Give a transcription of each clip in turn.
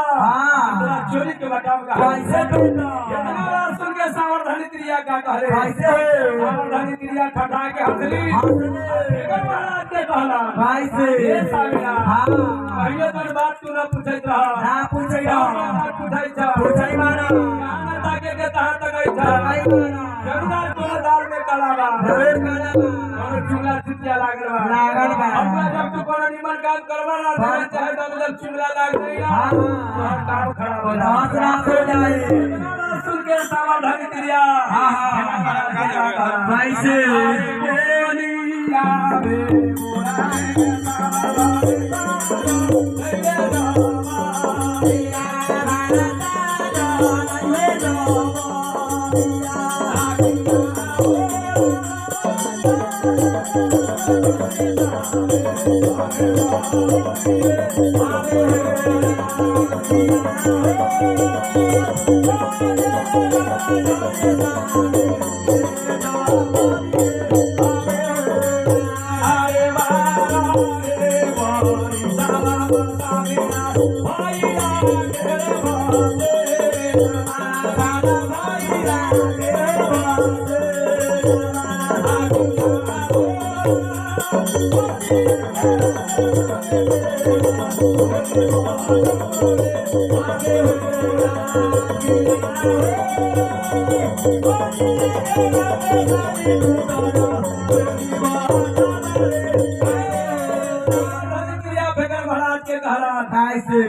चोरी के बताऊंगा सुन के सावधानी क्रिया का कहले सावधानी क्रिया ठठा के हंसली महाराज के कहला भाई से ये साविना हां पहले तो बात तू ना पूछत रहा ना पूछई रहा पूछई मारा गाना ताके के तहा तकई था जरूर तोरा दाल में कलावा जरूर कलावा और चुगला चितिया लागल बा हमरा जब तू कोनो निमन काम करवा ना चाहे तो जब चुगला लाग गई ना और काम खराब हो जाए सुन के सावधानी क्रिया भाई से बोलिया बे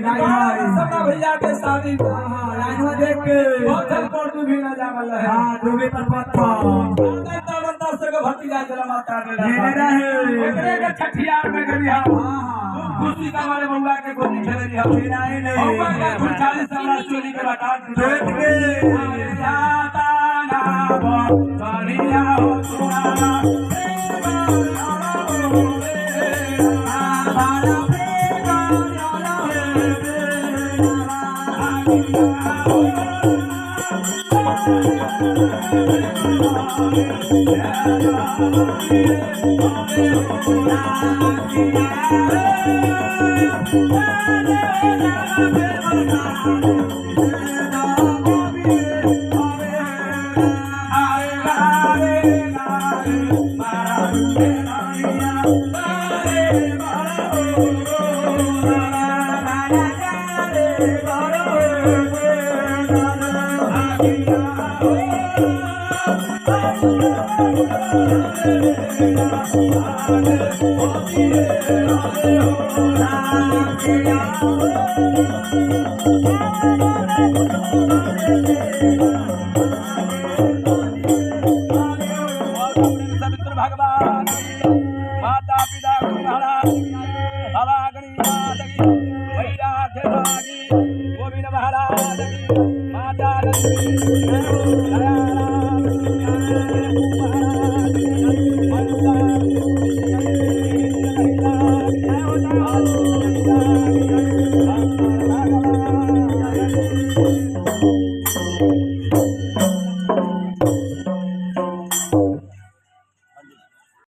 भैया के शादी देख के भी ना जावल है हां डूबे पर बंदा से भतीजा जला माता एकरे के छठियार में गई हां खुशी का मारे बउआ के गोदी खेले रही नहीं बउआ के 40 साल चोरी के बता देख के जाता ना बनिया हो तुम्हारा भगवान माता पिता गोविंद महाराज माता लक्ष्मी